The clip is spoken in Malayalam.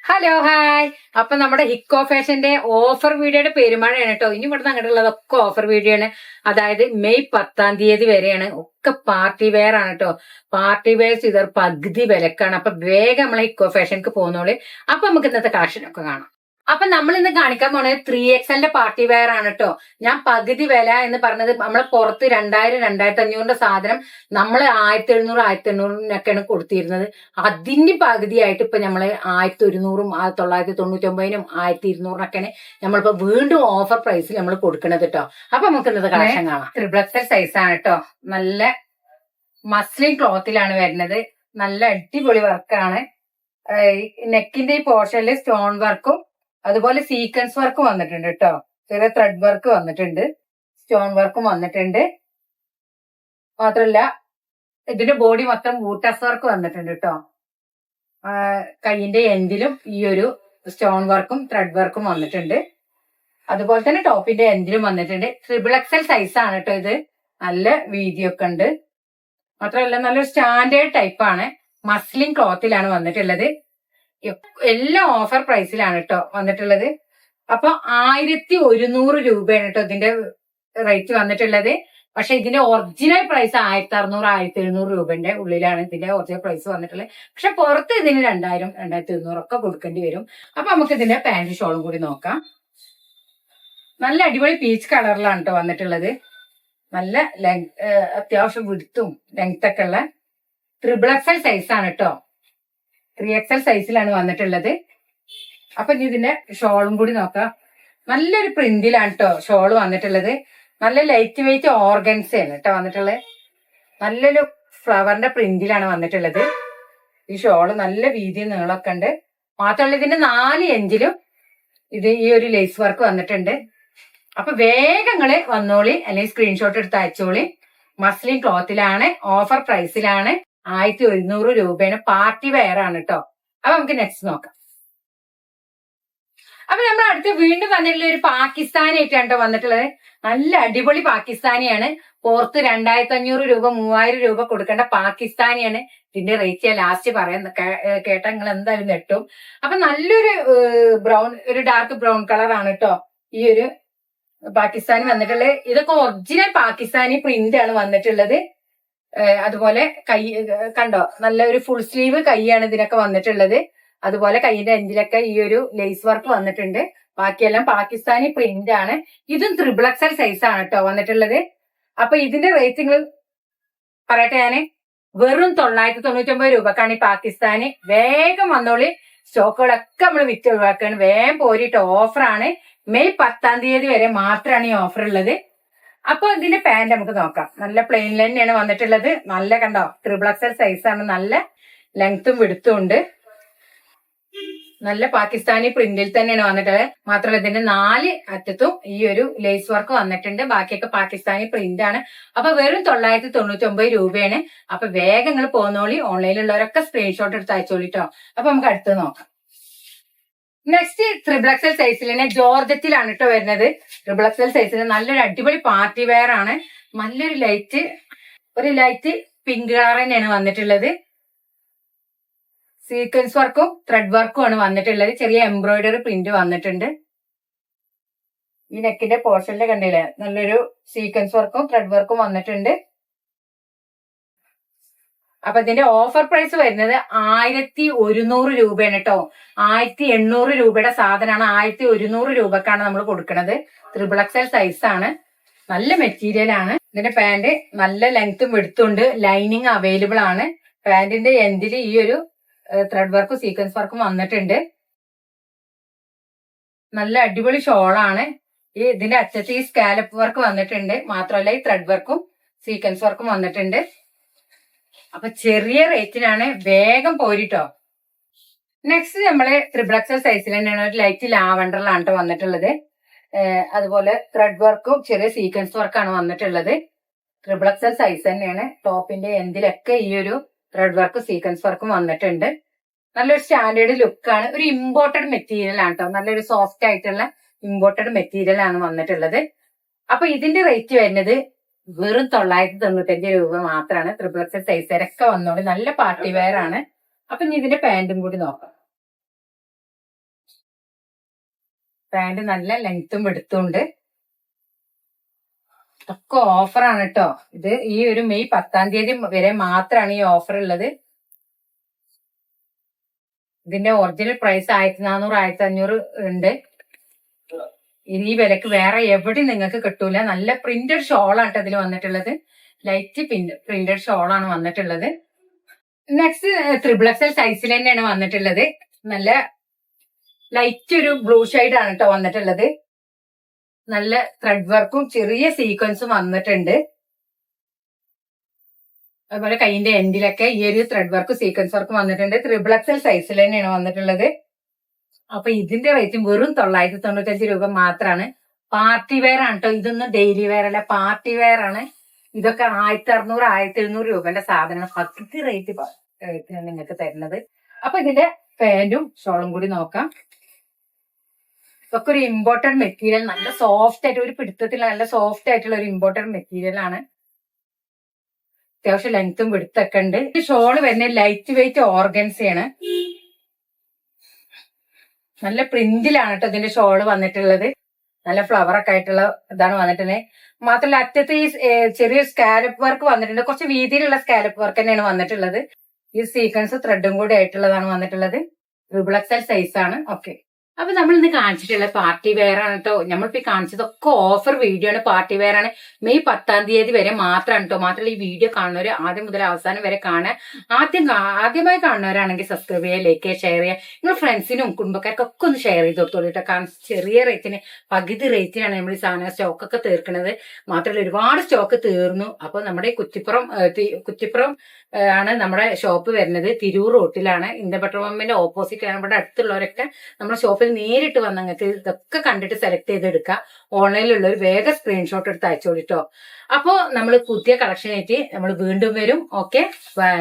Hello hi. അപ്പൊ നമ്മുടെ ഹിക്കോ ഫാഷന്റെ ഓഫർ വീഡിയോയുടെ പെരുമഴയാണ് കേട്ടോ. ഇനി ഇവിടുന്ന് അങ്ങോട്ടുള്ളതൊക്കെ ഓഫർ വീഡിയോ ആണ്. അതായത് മെയ് 10 വരെയാണ്. ഒക്കെ പാർട്ടി വെയർ ആണ് കേട്ടോ. പാർട്ടി വെയർസ് ഇതർ പകുതി വിലക്കാണ്. അപ്പൊ വേഗം നമ്മളെ ഹിക്കോ ഫാഷൻക്ക് പോകുന്നോളി. അപ്പൊ നമുക്ക് ഇന്നത്തെ കളക്ഷൻ ഒക്കെ കാണാം. അപ്പൊ നമ്മൾ ഇന്ന് കാണിക്കാൻ പോണത് 3XL പാർട്ടി വെയർ ആണ് കേട്ടോ. ഞാൻ പകുതി വില എന്ന് പറഞ്ഞത് നമ്മളെ പുറത്ത് 2000-2500 സാധനം നമ്മൾ 1700-1800 കൊടുത്തിരുന്നത്. അതിന് പകുതിയായിട്ട് ഇപ്പൊ നമ്മള് 1100-ും 999-നും 1200-നൊക്കെയാണ് നമ്മളിപ്പോ വീണ്ടും ഓഫർ പ്രൈസിൽ നമ്മൾ കൊടുക്കണത് കേട്ടോ. അപ്പൊ നമുക്ക് ഇന്നത്തെ കളക്ഷൻ കാണാം. XXL സൈസ് ആണ് കേട്ടോ. നല്ല മസ്ലിൻ ക്ലോത്തിലാണ് വരുന്നത്. നല്ല അടിപൊളി വർക്കാണ്. നെക്കിന്റെ ഈ പോർഷനിൽ സ്റ്റോൺ വർക്കും അതുപോലെ സീക്വൻസ് വർക്കും വന്നിട്ടുണ്ട് കേട്ടോ. ചെറിയ ത്രെഡ് വർക്ക് വന്നിട്ടുണ്ട്, സ്റ്റോൺ വർക്കും വന്നിട്ടുണ്ട്. മാത്രല്ല ഇതിന്റെ ബോഡി മൊത്തം ബൂട്ടസ് വർക്ക് വന്നിട്ടുണ്ട് കേട്ടോ. കൈയിന്റെ എൻഡിലും ഈ ഒരു സ്റ്റോൺ വർക്കും ത്രെഡ് വർക്കും വന്നിട്ടുണ്ട്. അതുപോലെ തന്നെ ടോപ്പിന്റെ എൻഡിലും വന്നിട്ടുണ്ട്. XXL സൈസ് ആണ് കേട്ടോ ഇത്. നല്ല വീതിയൊക്കെ ഉണ്ട്. മാത്രമല്ല നല്ലൊരു സ്റ്റാൻഡേർഡ് ടൈപ്പാണ്. മസ്ലിൻ ക്ലോത്തിലാണ് വന്നിട്ടുള്ളത്. എല്ലാം ഓഫർ പ്രൈസിലാണ് കേട്ടോ വന്നിട്ടുള്ളത്. അപ്പൊ 1100 രൂപയാണ് കേട്ടോ ഇതിന്റെ റേറ്റ് വന്നിട്ടുള്ളത്. പക്ഷെ ഇതിന്റെ ഒറിജിനൽ പ്രൈസ് 1600-1700 രൂപന്റെ ഉള്ളിലാണ് ഇതിന്റെ ഒറിജിനൽ പ്രൈസ് വന്നിട്ടുള്ളത്. പക്ഷെ പുറത്ത് ഇതിന് 2000-2100 ഒക്കെ കൊടുക്കേണ്ടി വരും. അപ്പൊ നമുക്ക് ഇതിന്റെ പാന്റ് ഷോളും കൂടി നോക്കാം. നല്ല അടിപൊളി പീച്ച് കളറിലാണ് കേട്ടോ വന്നിട്ടുള്ളത്. നല്ല അത്യാവശ്യം വിടുത്തും ലെങ്ത് ഒക്കെ ഉള്ള XXL സൈസ് ആണ് കേട്ടോ. 3XL സൈസിലാണ് വന്നിട്ടുള്ളത്. അപ്പൊ ഇനി ഇതിന്റെ ഷോളും കൂടി നോക്കാം. നല്ലൊരു പ്രിന്റിലാണ് കേട്ടോ ഷോള് വന്നിട്ടുള്ളത്. നല്ല ലൈറ്റ് വെയിറ്റ് ഓർഗൻസയാണ് കേട്ടോ വന്നിട്ടുള്ളത്. നല്ലൊരു ഫ്ലവറിന്റെ പ്രിന്റിലാണ് വന്നിട്ടുള്ളത്. ഈ ഷോള് നല്ല വീതി നീളമൊക്കെ ഉണ്ട്. മാത്രമല്ല ഇതിന്റെ 4 ഇഞ്ചിലും ഇത് ഈ ഒരു ലേസ് വർക്ക് വന്നിട്ടുണ്ട്. അപ്പൊ വേഗങ്ങള് വന്നോളി, അല്ലെങ്കിൽ സ്ക്രീൻഷോട്ട് എടുത്ത് അയച്ചോളി. Muslin ക്ലോത്തിലാണ്, offer പ്രൈസിലാണ്. 1100 രൂപയാണ്. പാർട്ടി വെയർ ആണ് കേട്ടോ. അപ്പൊ നമുക്ക് നെക്സ്റ്റ് നോക്കാം. അപ്പൊ നമ്മൾ അടുത്ത് വീണ്ടും വന്നിട്ടുള്ള ഒരു പാകിസ്ഥാനി ആയിട്ടാണ് കേട്ടോ വന്നിട്ടുള്ളത്. നല്ല അടിപൊളി പാകിസ്ഥാനിയാണ്. പുറത്ത് 2500 രൂപ 3000 രൂപ കൊടുക്കേണ്ട പാകിസ്ഥാനിയാണ്. ഇതിന്റെ റേറ്റ് ഞാൻ ലാസ്റ്റ് പറയാൻ കേട്ടാ നിങ്ങൾ എന്തായാലും നെട്ടും. അപ്പൊ നല്ലൊരു ബ്രൗൺ, ഒരു ഡാർക്ക് ബ്രൗൺ കളറാണ് കേട്ടോ ഈ ഒരു പാകിസ്ഥാനി വന്നിട്ടുള്ളത്. ഇതൊക്കെ ഒറിജിനൽ പാകിസ്ഥാനി പ്രിന്റ് ആണ് വന്നിട്ടുള്ളത്. അതുപോലെ കൈ കണ്ടോ, നല്ല ഒരു ഫുൾ സ്ലീവ് കൈയാണ് ഇതിനൊക്കെ വന്നിട്ടുള്ളത്. അതുപോലെ കൈയിന്റെ എൻഡിലൊക്കെ ഈ ഒരു ലേസ് വർക്ക് വന്നിട്ടുണ്ട്. ബാക്കിയെല്ലാം പാകിസ്ഥാനി പ്രിന്റ് ആണ്. ഇതും XXL സൈസ് ആണ് കേട്ടോ വന്നിട്ടുള്ളത്. അപ്പൊ ഇതിന്റെ റേറ്റ് നിങ്ങൾ പറയട്ടെ ഞാന്. വെറും 999 രൂപക്കാണ് ഈ പാകിസ്ഥാനി. വേഗം വന്നോളി. സ്റ്റോക്കുകളൊക്കെ നമ്മൾ വിറ്റ് ഒഴിവാക്കാണ്. വേഗം പോരിട്ട് ഓഫറാണ്. മെയ് 10 വരെ മാത്രമാണ് ഈ ഓഫർ ഉള്ളത്. അപ്പൊ ഇതിന്റെ പാന്റ് നമുക്ക് നോക്കാം. നല്ല പ്ലെയിൻ തന്നെയാണ് വന്നിട്ടുള്ളത്. നല്ല കണ്ടോ, XXL സൈസ് ആണ്. നല്ല ലെങ്ത്തും വിടുത്തും ഉണ്ട്. നല്ല പാകിസ്ഥാനി പ്രിന്റിൽ തന്നെയാണ് വന്നിട്ടുള്ളത്. മാത്രമല്ല ഇതിന്റെ 4 അറ്റത്തും ഈ ഒരു ലേസ് വർക്ക് വന്നിട്ടുണ്ട്. ബാക്കിയൊക്കെ പാകിസ്ഥാനി പ്രിന്റ് ആണ്. അപ്പൊ വെറും 999 രൂപയാണ്. അപ്പൊ വേഗം നിങ്ങൾ പോന്നോളി. ഓൺലൈനിലുള്ളവരൊക്കെ സ്ക്രീൻഷോട്ട് എടുത്ത് അയച്ചോളിട്ടോ. അപ്പൊ നമുക്ക് അടുത്ത് നോക്കാം. നെക്സ്റ്റ് XXL സൈസിൽ തന്നെ ജോർജറ്റിലാണ് കേട്ടോ വരുന്നത്. XXL സൈസിൽ നല്ലൊരു അടിപൊളി പാർട്ടി വെയർ ആണ്. നല്ലൊരു ലൈറ്റ് പിങ്ക് കളർ തന്നെയാണ് വന്നിട്ടുള്ളത്. സീക്വൻസ് വർക്കും ത്രെഡ് വർക്കും ആണ് വന്നിട്ടുള്ളത്. ചെറിയ എംബ്രോയിഡറി പ്രിന്റ് വന്നിട്ടുണ്ട്. ഈ നെക്കിന്റെ പോർഷനിൽ കണ്ടില്ലേ, നല്ലൊരു സീക്വൻസ് വർക്കും ത്രെഡ് വർക്കും വന്നിട്ടുണ്ട്. അപ്പൊ ഇതിന്റെ ഓഫർ പ്രൈസ് വരുന്നത് 1100 രൂപയാണ് കേട്ടോ. 1800 രൂപയുടെ സാധനമാണ് 1100 രൂപക്കാണ് നമ്മൾ കൊടുക്കുന്നത്. XXL സൈസ് ആണ്. നല്ല മെറ്റീരിയൽ ആണ്. ഇതിന്റെ പാന്റ് നല്ല ലെങ്ത്തും വിടുത്തുണ്ട്. ലൈനിങ് അവൈലബിൾ ആണ്. പാന്റിന്റെ എൻഡിൽ ഈ ഒരു ത്രെഡ് വർക്കും സീക്വൻസ് വർക്കും വന്നിട്ടുണ്ട്. നല്ല അടിപൊളി ഷോളാണ്. ഇതിന്റെ അറ്റത്ത് ഈ സ്കാലപ്പ് വർക്ക് വന്നിട്ടുണ്ട്. മാത്രമല്ല ഈ ത്രെഡ് വർക്കും സീക്വൻസ് വർക്കും വന്നിട്ടുണ്ട്. അപ്പൊ ചെറിയ റേറ്റിനാണ്. വേഗം പോരിട്ടോ. നെക്സ്റ്റ് നമ്മള് XXL സൈസിൽ തന്നെയാണ്. ഒരു ലൈറ്റ് ലാവണ്ടറിലാണ് കേട്ടോ വന്നിട്ടുള്ളത്. അതുപോലെ ത്രെഡ് വർക്കും ചെറിയ സീക്വൻസ് വർക്കാണ് വന്നിട്ടുള്ളത്. XXL സൈസ് തന്നെയാണ്. ടോപ്പിന്റെ എൻഡിലൊക്കെ ഈ ഒരു ത്രെഡ് വർക്കും സീക്വൻസ് വർക്കും വന്നിട്ടുണ്ട്. നല്ലൊരു സ്റ്റാൻഡേർഡ് ലുക്കാണ്. ഒരു ഇമ്പോർട്ടഡ് മെറ്റീരിയൽ ആണ് കേട്ടോ. നല്ലൊരു സോഫ്റ്റ് ആയിട്ടുള്ള ഇമ്പോർട്ടഡ് മെറ്റീരിയൽ ആണ് വന്നിട്ടുള്ളത്. അപ്പൊ ഇതിന്റെ റേറ്റ് വരുന്നത് വെറും 995 രൂപ മാത്രമാണ്. XXL സൈസുകാരൊക്കെ വന്നോളി. നല്ല പാർട്ടി വെയർ ആണ്. അപ്പൊ ഇനി ഇതിന്റെ പാന്റും കൂടി നോക്കാം. പാന്റ് നല്ല ലെങ്ത്തും എടുത്തുണ്ട്. ഒക്കെ ഓഫറാണ് കേട്ടോ. ഇത് ഈ ഒരു മെയ് 10 വരെ മാത്രമാണ് ഈ ഓഫർ ഉള്ളത്. ഇതിന്റെ ഒറിജിനൽ പ്രൈസ് 1400 1500 ഉണ്ട്. ഈ വിലക്ക് വേറെ എവിടെ നിങ്ങൾക്ക് കിട്ടൂല. നല്ല പ്രിന്റഡ് ഷോളാണ് ഇതിൽ വന്നിട്ടുള്ളത്. ലൈറ്റ് പ്രിന്റഡ് ഷോളാണ് വന്നിട്ടുള്ളത്. നെക്സ്റ്റ് XXL സൈസിൽ തന്നെയാണ് വന്നിട്ടുള്ളത്. നല്ല ലൈറ്റ് ഒരു ബ്ലൂ ഷെയ്ഡാണ് കേട്ടോ വന്നിട്ടുള്ളത്. നല്ല ത്രെഡ് വർക്കും ചെറിയ സീക്വൻസും വന്നിട്ടുണ്ട്. അതുപോലെ കൈയിന്റെ എൻഡിലൊക്കെ ഈ ഒരു ത്രെഡ് വർക്കും സീക്വൻസ് വർക്കും വന്നിട്ടുണ്ട്. XXL സൈസിൽ തന്നെയാണ് വന്നിട്ടുള്ളത്. അപ്പൊ ഇതിന്റെ റേറ്റും വെറും 995 രൂപ മാത്രമാണ്. പാർട്ടി വെയർ ആണ് കേട്ടോ. ഇതൊന്നും ഡെയിലി വെയർ അല്ല, പാർട്ടി വെയർ ആണ്. ഇതൊക്കെ 1600 1700 രൂപന്റെ സാധനമാണ്. പകുതി റേറ്റ് നിങ്ങൾക്ക് തരുന്നത്. അപ്പൊ ഇതിന്റെ പാന്റും ഷോളും കൂടി നോക്കാം. ഇതൊക്കെ ഒരു ഇമ്പോർട്ടഡ് മെറ്റീരിയൽ, നല്ല സോഫ്റ്റ് ആയിട്ട്, ഒരു പിടുത്തത്തിൽ നല്ല സോഫ്റ്റ് ആയിട്ടുള്ള ഒരു ഇമ്പോർട്ടഡ് മെറ്റീരിയൽ ആണ്. അത്യാവശ്യം ലെങ്ത്തും പിടുത്തൊക്കെ ഉണ്ട്. ഈ ഷോള് വരുന്നത് ലൈറ്റ് വെയിറ്റ് ഓർഗൻസയാണ്. നല്ല പ്രിന്റിലാണ് കേട്ടോ ഇതിന്റെ ഷോള് വന്നിട്ടുള്ളത്. നല്ല ഫ്ലവർ ഒക്കെ ആയിട്ടുള്ള ഇതാണ് വന്നിട്ടുള്ളത്. മാത്രമല്ല അറ്റത്ത് ഈ ചെറിയ സ്കാലപ്പ് വർക്ക് വന്നിട്ടുണ്ട്. കുറച്ച് വീതിയിലുള്ള സ്കാലപ്പ് വർക്ക് തന്നെയാണ് വന്നിട്ടുള്ളത്. ഈ സീക്വൻസ് ത്രെഡും കൂടി ആയിട്ടുള്ളതാണ് വന്നിട്ടുള്ളത്. XXL സൈസ് ആണ്. ഓക്കെ, അപ്പൊ നമ്മൾ ഇന്ന് കാണിച്ചിട്ടുള്ള പാർട്ടി വെയർ ആണ് കേട്ടോ. നമ്മളിപ്പോ കാണിച്ചതൊക്കെ ഓഫർ വീഡിയോ ആണ്. പാർട്ടി വെയർ ആണ്. മെയ് 10 വരെ മാത്രമാണ് കേട്ടോ. മാത്രമല്ല ഈ വീഡിയോ കാണുന്നവര് ആദ്യം മുതൽ അവസാനം വരെ കാണാൻ, ആദ്യമായി കാണുന്നവരാണെങ്കിൽ സബ്സ്ക്രൈബ് ചെയ്യുക, ലൈക്ക് ചെയ്യുക, ഷെയർ ചെയ്യുക. നിങ്ങൾ ഫ്രണ്ട്സിനും കുടുംബക്കാർക്കൊക്കെ ഒന്ന് ഷെയർ ചെയ്ത് കൊടുത്തോളൂ കേട്ടോ. കാരണം ചെറിയ റേറ്റിന്, പകുതി റേറ്റിനാണ് നമ്മൾ ഈ സാധനം സ്റ്റോക്കൊക്കെ തീർക്കുന്നത്. മാത്രമല്ല ഒരുപാട് സ്റ്റോക്ക് തീർന്നു. അപ്പൊ നമ്മുടെ കുറ്റിപ്പുറം ആണ് നമ്മുടെ ഷോപ്പ് വരുന്നത്. തിരൂർ റോട്ടിലാണ്. ഇന്ത്യൻ പെട്രോൾ പമ്പിന്റെ ഓപ്പോസിറ്റ് ആണ്. ഇവിടെ അടുത്തുള്ളവരൊക്കെ നമ്മുടെ ഷോപ്പിൽ നേരിട്ട് വന്ന് നിങ്ങൾക്ക് ഇതൊക്കെ കണ്ടിട്ട് സെലക്ട് ചെയ്തെടുക്കുക. ഓൺലൈനിലുള്ളവർ വേഗം സ്ക്രീൻഷോട്ട് എടുത്ത് അയച്ചോളിട്ടോ. അപ്പോ നമ്മൾ പുതിയ കളക്ഷൻ ആയിട്ട് നമ്മൾ വീണ്ടും വരും. Okay, by.